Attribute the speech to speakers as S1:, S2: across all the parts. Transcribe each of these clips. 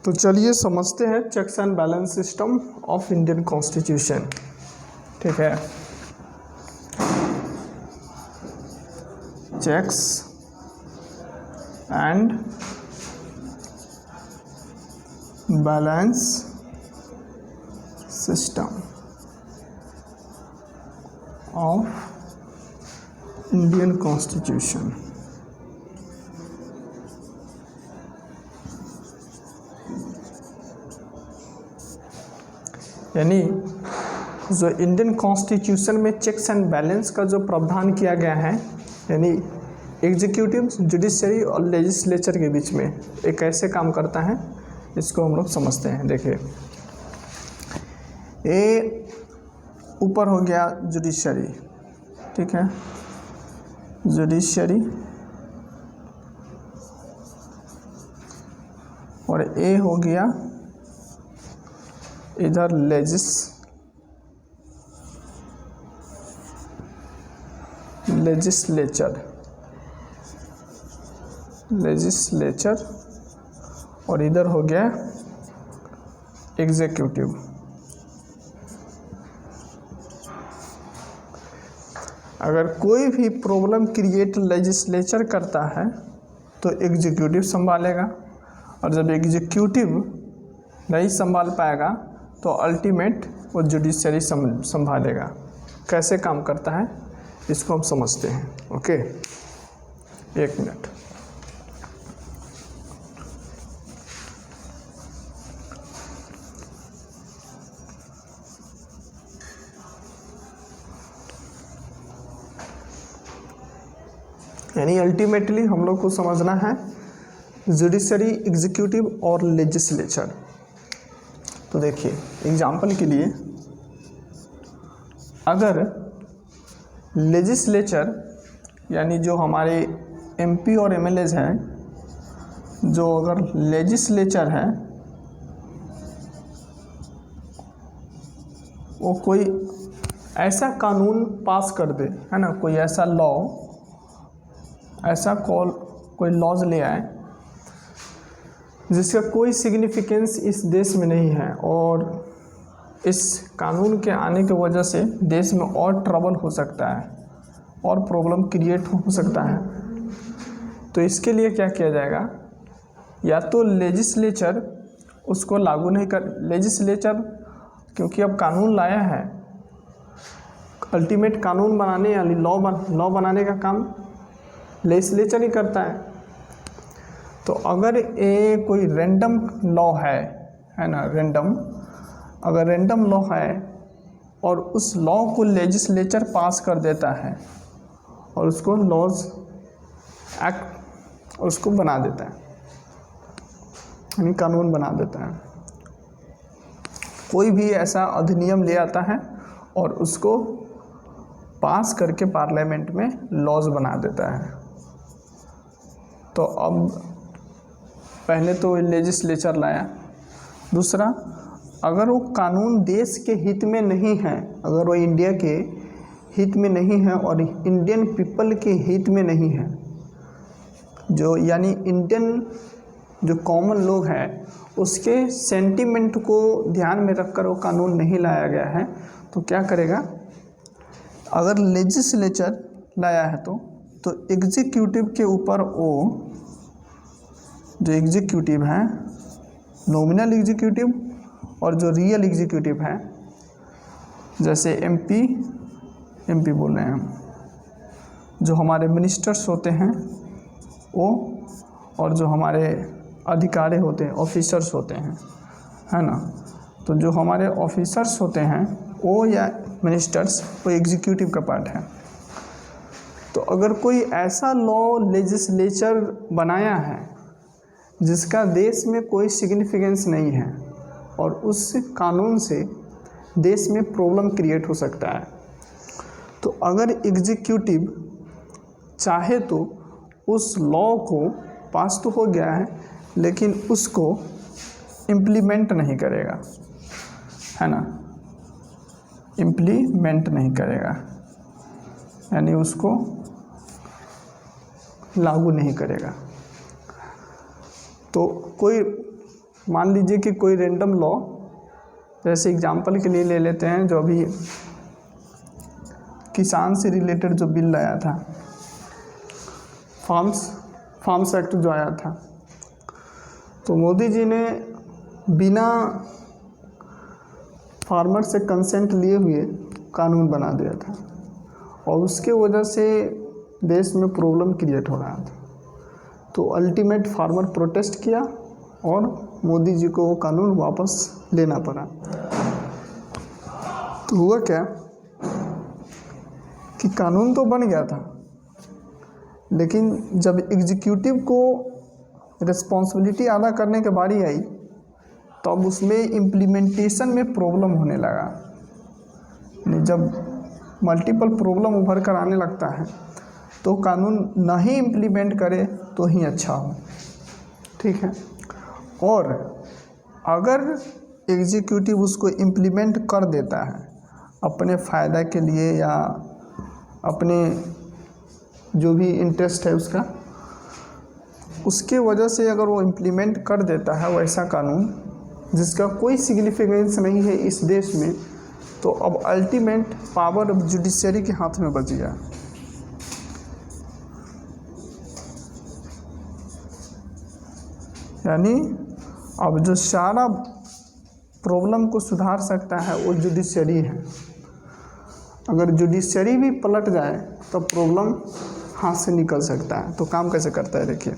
S1: तो चलिए समझते हैं checks and balance system of Indian constitution. ठीक है, checks and balance system of Indian constitution. यानी जो इंडियन कॉन्स्टिट्यूशन में चेक्स एंड बैलेंस का जो प्रावधान किया गया है, यानी एग्जीक्यूटिव, जुडिशरी और लेजिस्लेचर के बीच में ये कैसे काम करता है, इसको हम लोग समझते हैं। देखिए, ये ऊपर हो गया जुडिशरी, ठीक है, जुडिशरी, और ये हो गया इधर लेजिस्लेचर, और इधर हो गया एग्जीक्यूटिव। अगर कोई भी प्रॉब्लम क्रिएट लेजिस्लेचर करता है तो एग्जीक्यूटिव संभालेगा, और जब एग्जीक्यूटिव नहीं संभाल पाएगा तो अल्टीमेट वो जुडिशरी संभालेगा। कैसे काम करता है इसको हम समझते हैं। ओके, एक मिनट। यानी अल्टीमेटली हम लोग को समझना है जुडिशरी, एग्जीक्यूटिव और लेजिस्लेचर। तो देखिए, एग्जाम्पल के लिए, अगर लेजिस्लेचर यानी जो हमारे एमपी और एमएलएज हैं, जो अगर लेजिस्लेचर है वो कोई ऐसा कानून पास कर दे, है ना, कोई ऐसा लॉ, ऐसा कोई लॉज ले आए जिसका कोई सिग्निफिकेंस इस देश में नहीं है, और इस कानून के आने की वजह से देश में और ट्रबल हो सकता है और प्रॉब्लम क्रिएट हो सकता है, तो इसके लिए क्या किया जाएगा, या तो लेजिस्लेचर उसको लागू नहीं कर, लेजिस्लेचर क्योंकि अब कानून लाया है, अल्टीमेट कानून बनाने यानी लॉ बनाने का काम लेजिस्लेचर ही करता है। तो अगर ये कोई रैंडम लॉ है ना, अगर रैंडम लॉ है और उस लॉ को लेजिस्लेचर पास कर देता है और उसको लॉज एक्ट उसको बना देता है, यानी कानून बना देता है, कोई भी ऐसा अधिनियम ले आता है और उसको पास करके पार्लियामेंट में लॉज बना देता है। तो अब पहले तो लेजिस्लेचर लाया, दूसरा, अगर वो कानून देश के हित में नहीं है, अगर वो इंडिया के हित में नहीं है और इंडियन पीपल के हित में नहीं है, जो यानी इंडियन जो कॉमन लोग हैं उसके सेंटिमेंट को ध्यान में रखकर वो कानून नहीं लाया गया है, तो क्या करेगा, अगर लेजिस्लेचर लाया है तो एग्जीक्यूटिव के ऊपर वो जो एग्जीक्यूटिव है, नॉमिनल एग्जीक्यूटिव और जो रियल एग्जीक्यूटिव है, जैसे एमपी बोल रहे हैं हम, जो हमारे मिनिस्टर्स होते हैं वो, और जो हमारे अधिकारी होते हैं, ऑफिसर्स होते हैं, है ना, तो जो हमारे ऑफिसर्स होते हैं वो या मिनिस्टर्स, वो एग्जीक्यूटिव का पार्ट है। तो अगर कोई ऐसा लॉ लेजिस्लेचर बनाया है जिसका देश में कोई सिग्निफिकेंस नहीं है और उस कानून से देश में प्रॉब्लम क्रिएट हो सकता है, तो अगर एग्जीक्यूटिव चाहे तो उस लॉ को, पास तो हो गया है लेकिन उसको इम्प्लीमेंट नहीं करेगा, है ना, इम्प्लीमेंट नहीं करेगा, यानी उसको लागू नहीं करेगा। तो कोई मान लीजिए कि कोई रैंडम लॉ, जैसे एग्जांपल के लिए ले लेते हैं जो अभी किसान से रिलेटेड जो बिल आया था, फार्म्स एक्ट जो आया था, तो मोदी जी ने बिना फार्मर से कंसेंट लिए हुए कानून बना दिया था और उसके वजह से देश में प्रॉब्लम क्रिएट हो रहा था। तो अल्टीमेट फार्मर प्रोटेस्ट किया और मोदी जी को वो कानून वापस लेना पड़ा। तो हुआ क्या कि कानून तो बन गया था, लेकिन जब एग्जीक्यूटिव को रिस्पॉन्सिबिलिटी अदा करने की बारी आई तब उसमें इम्प्लीमेंटेशन में प्रॉब्लम होने लगा। जब मल्टीपल प्रॉब्लम उभर कर आने लगता है तो कानून ना ही इम्प्लीमेंट करे तो ही अच्छा हो, ठीक है। और अगर एग्जीक्यूटिव उसको इम्प्लीमेंट कर देता है अपने फ़ायदा के लिए या अपने जो भी इंटरेस्ट है उसका, उसके वजह से अगर वो इम्प्लीमेंट कर देता है वैसा कानून जिसका कोई सिग्निफिकेंस नहीं है इस देश में, तो अब अल्टीमेट पावर अब जुडिशरी के हाथ में बच गया। यानी अब जो सारा प्रॉब्लम को सुधार सकता है वो जुडिशरी है। अगर जुडिशरी भी पलट जाए तो प्रॉब्लम हाथ से निकल सकता है। तो काम कैसे करता है देखिए,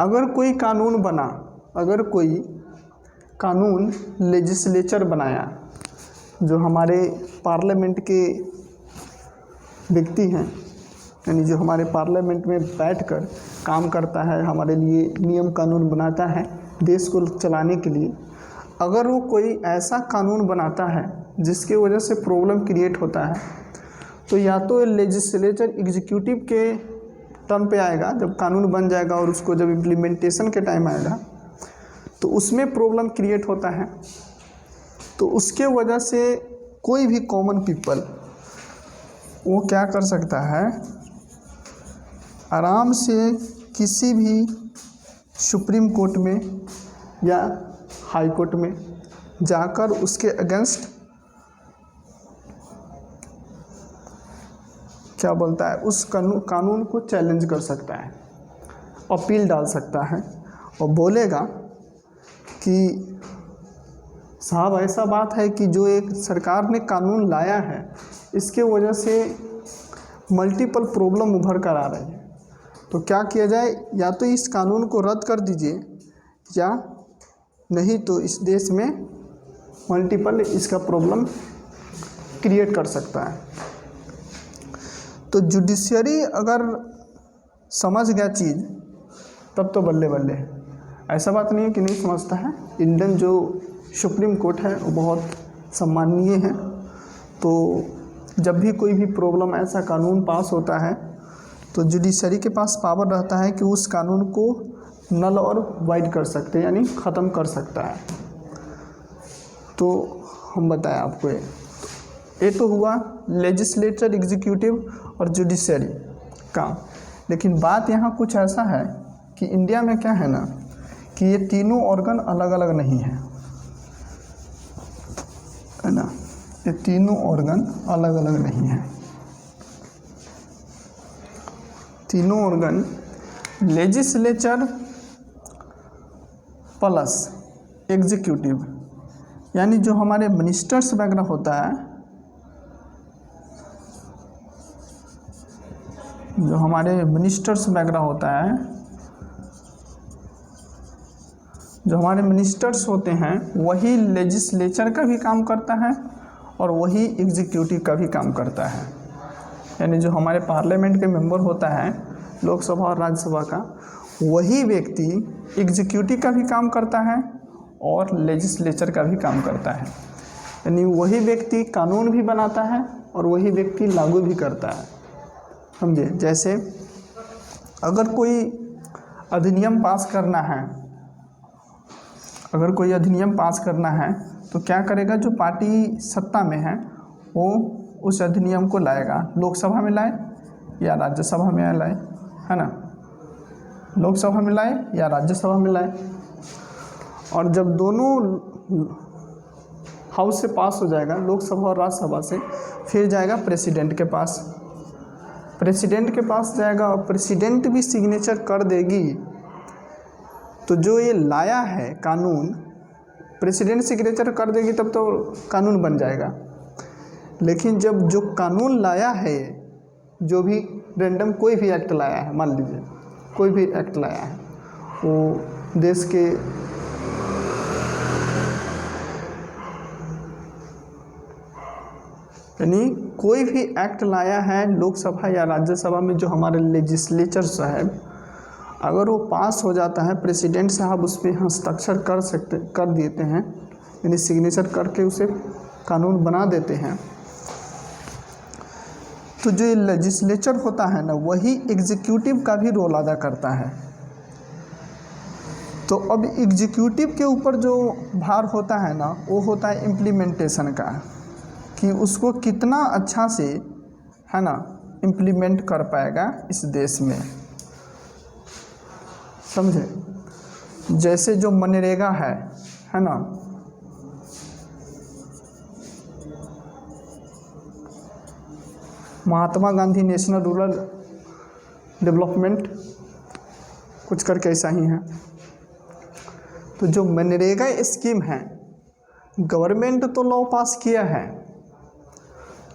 S1: अगर कोई कानून लेजिस्लेचर बनाया, जो हमारे पार्लियामेंट के व्यक्ति हैं, यानी जो हमारे पार्लियामेंट में बैठकर काम करता है, हमारे लिए नियम कानून बनाता है देश को चलाने के लिए, अगर वो कोई ऐसा कानून बनाता है जिसके वजह से प्रॉब्लम क्रिएट होता है, तो या तो लेजिस्लेचर एग्जीक्यूटिव के टर्न पे आएगा जब कानून बन जाएगा, और उसको जब इम्प्लीमेंटेशन के टाइम आएगा तो उसमें प्रॉब्लम क्रिएट होता है। तो उसके वजह से कोई भी कॉमन पीपल वो क्या कर सकता है, आराम से किसी भी सुप्रीम कोर्ट में या हाई कोर्ट में जाकर उसके अगेंस्ट क्या बोलता है, उस कानून को चैलेंज कर सकता है, अपील डाल सकता है और बोलेगा कि साहब ऐसा बात है कि जो एक सरकार ने कानून लाया है इसके वजह से मल्टीपल प्रॉब्लम उभर कर आ रही है, तो क्या किया जाए, या तो इस कानून को रद्द कर दीजिए या नहीं तो इस देश में मल्टीपल इसका प्रॉब्लम क्रिएट कर सकता है। तो जुडिशरी अगर समझ गया चीज़ तब तो बल्ले बल्ले, ऐसा बात नहीं है कि नहीं समझता है। इंडियन जो सुप्रीम कोर्ट है वो बहुत सम्माननीय है। तो जब भी कोई भी प्रॉब्लम ऐसा कानून पास होता है तो जुडिशरी के पास पावर रहता है कि उस कानून को नल और वाइड कर सकते हैं, यानी ख़त्म कर सकता है। तो हम बताएं आपको, ये तो हुआ लेजिस्लेचर, एग्जीक्यूटिव और जुडिशरी काम। लेकिन बात यहाँ कुछ ऐसा है कि इंडिया में क्या है ना कि ये तीनों ऑर्गन अलग अलग नहीं है ना, ये तीनों ऑर्गन अलग अलग नहीं है। तीनों ऑर्गन लेजिस्लेचर प्लस एग्जीक्यूटिव, यानी जो हमारे मिनिस्टर्स वगैरह होता है, जो हमारे मिनिस्टर्स वगैरह होता है, जो हमारे मिनिस्टर्स होते हैं वही लेजिस्लेचर का भी काम करता है और वही एग्जीक्यूटिव का भी काम करता है। यानी जो हमारे पार्लियामेंट के मेंबर होता है लोकसभा और राज्यसभा का, वही व्यक्ति एग्जीक्यूटिव का भी काम करता है और लेजिस्लेचर का भी काम करता है। यानी वही व्यक्ति कानून भी बनाता है और वही व्यक्ति लागू भी करता है, समझे। जैसे अगर कोई अधिनियम पास करना है, अगर कोई अधिनियम पास करना है तो क्या करेगा, जो पार्टी सत्ता में है वो उस अधिनियम को लाएगा, लोकसभा में लाए या राज्यसभा में लाए, है ना, लोकसभा में लाए या राज्यसभा में लाए। और जब दोनों हाउस से पास हो जाएगा, लोकसभा और राज्यसभा से, फिर जाएगा प्रेसिडेंट के पास। प्रेसिडेंट के पास जाएगा और प्रेसिडेंट भी सिग्नेचर कर देगी, तो जो ये लाया है कानून, प्रेसिडेंट सिग्नेचर कर देगी तब तो कानून बन जाएगा। लेकिन जब जो कानून लाया है, जो भी रैंडम कोई भी एक्ट लाया है, मान लीजिए कोई भी एक्ट लाया है, वो देश के यानी कोई भी एक्ट लाया है लोकसभा या राज्यसभा में, जो हमारे लेजिस्लेचर साहब, अगर वो पास हो जाता है, प्रेसिडेंट साहब उस पर हस्ताक्षर कर देते हैं, यानी सिग्नेचर करके उसे कानून बना देते हैं, तो जो लेजिस्लेचर होता है ना, वही एग्जीक्यूटिव का भी रोल अदा करता है। तो अब एग्जीक्यूटिव के ऊपर जो भार होता है ना, वो होता है इम्प्लीमेंटेशन का, कि उसको कितना अच्छा से, है ना, इम्प्लीमेंट कर पाएगा इस देश में, समझे। जैसे जो मनरेगा है ना, Mahatma Gandhi national rural development कुछ करके ऐसा ही है। तो जो मनरेगा स्कीम है, गवर्नमेंट तो लॉ पास किया है,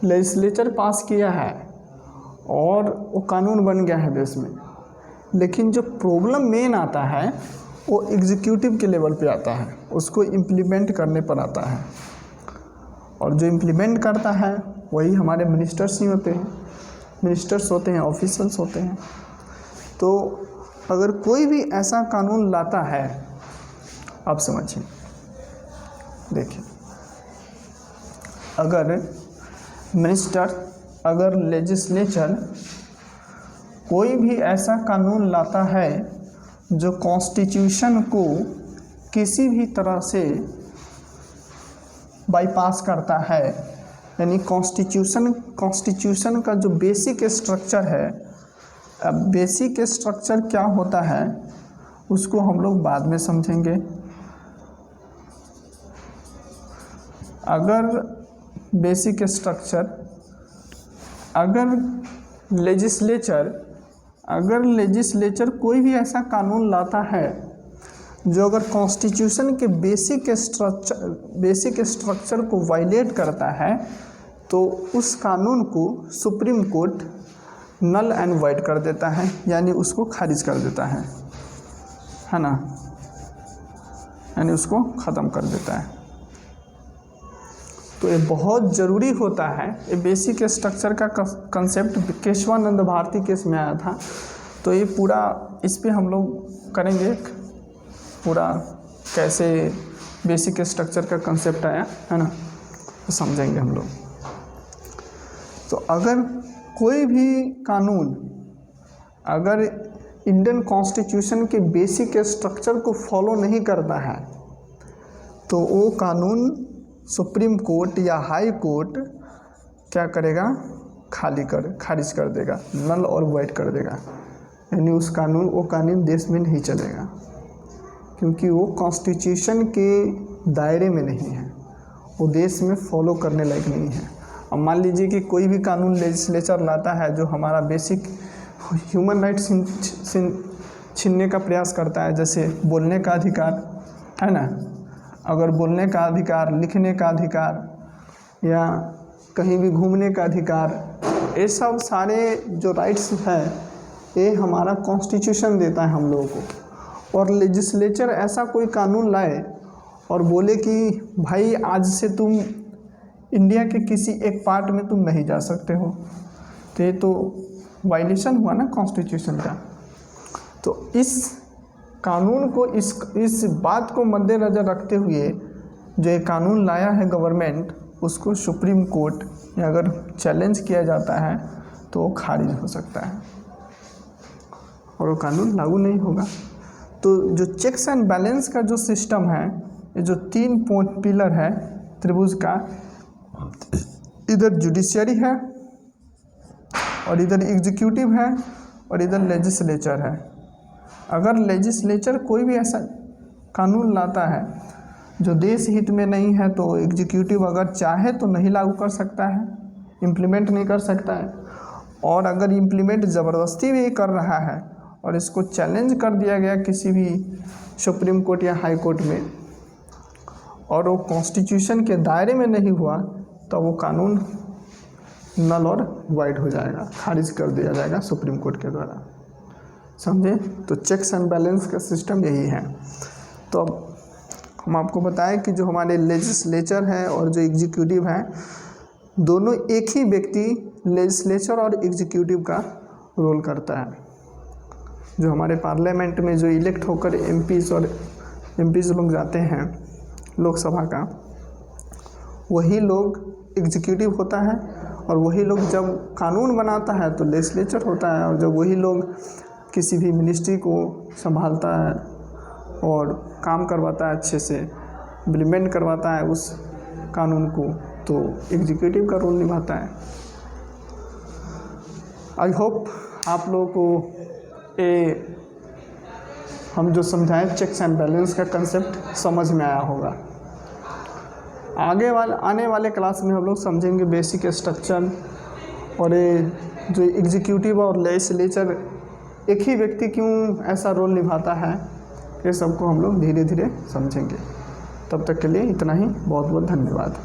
S1: लेजिस्लेचर पास किया है और वो कानून बन गया है देश में, लेकिन जो प्रॉब्लम मेन आता है वो एग्जीक्यूटिव के लेवल पे आता है, उसको इम्प्लीमेंट करने पर आता है। और जो इम्प्लीमेंट करता है वही हमारे मिनिस्टर्स ही होते हैं, मिनिस्टर्स होते हैं, ऑफिसर्स होते हैं। तो अगर कोई भी ऐसा कानून लाता है, आप समझिए, देखिए, अगर मिनिस्टर, अगर लेजिस्लेचर कोई भी ऐसा कानून लाता है जो कॉन्स्टिट्यूशन को किसी भी तरह से बाईपास करता है, यानी कॉन्स्टिट्यूशन का जो बेसिक स्ट्रक्चर है, अब बेसिक स्ट्रक्चर क्या होता है उसको हम लोग बाद में समझेंगे। अगर बेसिक स्ट्रक्चर, अगर लेजिस्लेचर कोई भी ऐसा कानून लाता है जो अगर कॉन्स्टिट्यूशन के बेसिक स्ट्रक्चर को वायलेट करता है, तो उस कानून को Supreme Court null and void कर देता है, यानी उसको खारिज कर देता है ना, यानी उसको ख़त्म कर देता है। तो ये बहुत ज़रूरी होता है। ये बेसिक स्ट्रक्चर का कंसेप्ट केशवानंद भारती केस में आया था, तो ये पूरा इस पे हम लोग करेंगे पूरा, कैसे बेसिक स्ट्रक्चर का कंसेप्ट आया है ना, तो समझेंगे हम लोग। तो अगर कोई भी कानून अगर इंडियन कॉन्स्टिट्यूशन के बेसिक स्ट्रक्चर को फॉलो नहीं करता है, तो वो कानून सुप्रीम कोर्ट या हाई कोर्ट क्या करेगा, खारिज कर देगा, नल और वाइड कर देगा, यानी वो कानून देश में नहीं चलेगा, क्योंकि वो कॉन्स्टिट्यूशन के दायरे में नहीं है, वो देश में फॉलो करने लायक नहीं है। अब मान लीजिए कि कोई भी कानून लेजिस्लेचर लाता है जो हमारा बेसिक ह्यूमन राइट्स छीनने का प्रयास करता है, जैसे बोलने का अधिकार है ना, अगर बोलने का अधिकार, लिखने का अधिकार या कहीं भी घूमने का अधिकार, ये सब सारे जो राइट्स हैं ये हमारा कॉन्स्टिट्यूशन देता है हम लोगों को। और लेजिस्लेचर ऐसा कोई कानून लाए और बोले कि भाई आज से तुम इंडिया के किसी एक पार्ट में तुम नहीं जा सकते हो, तो ये तो वायलेशन हुआ ना कॉन्स्टिट्यूशन का। तो इस कानून को, इस बात को मद्देनज़र रखते हुए जो ये कानून लाया है गवर्नमेंट, उसको सुप्रीम कोर्ट या अगर चैलेंज किया जाता है तो वो खारिज हो सकता है और वो कानून लागू नहीं होगा। तो जो चेक्स एंड बैलेंस का जो सिस्टम है, ये जो 3 पिलर है त्रिभुज का, इधर जुडिशियरी है और इधर एग्जीक्यूटिव है और इधर लेजिस्लेचर है। अगर लेजिस्लेचर कोई भी ऐसा कानून लाता है जो देश हित में नहीं है, तो एग्जीक्यूटिव अगर चाहे तो नहीं लागू कर सकता है, इम्प्लीमेंट नहीं कर सकता है। और अगर इम्प्लीमेंट ज़बरदस्ती भी कर रहा है और इसको चैलेंज कर दिया गया किसी भी सुप्रीम कोर्ट या हाई कोर्ट में, और वो कॉन्स्टिट्यूशन के दायरे में नहीं हुआ, तो वो कानून नल और वाइड हो जाएगा, खारिज कर दिया जाएगा सुप्रीम कोर्ट के द्वारा। समझे? तो चेक्स एंड बैलेंस का सिस्टम यही है। तो अब हम आपको बताएं कि जो हमारे लेजिस्लेचर है और जो एग्जीक्यूटिव है, दोनों एक ही व्यक्ति लेजिस्लेचर और एग्जीक्यूटिव का रोल करता है। जो हमारे पार्लियामेंट में जो इलेक्ट होकर एमपीज़ लोग जाते हैं लोकसभा का, वही लोग एग्जीक्यूटिव होता है, और वही लोग जब कानून बनाता है तो लेजिस्लेचर होता है, और जब वही लोग किसी भी मिनिस्ट्री को संभालता है और काम करवाता है, अच्छे से इम्प्लीमेंट करवाता है उस कानून को, तो एग्जीक्यूटिव का रोल निभाता है। आई होप आप लोगों को हम जो समझाएं चेक्स एंड बैलेंस का कंसेप्ट समझ में आया होगा। आने वाले क्लास में हम लोग समझेंगे बेसिक स्ट्रक्चर, और ये जो एग्जीक्यूटिव और लेजिस्लेचर एक ही व्यक्ति क्यों ऐसा रोल निभाता है, ये सबको हम लोग धीरे धीरे समझेंगे। तब तक के लिए इतना ही। बहुत बहुत धन्यवाद।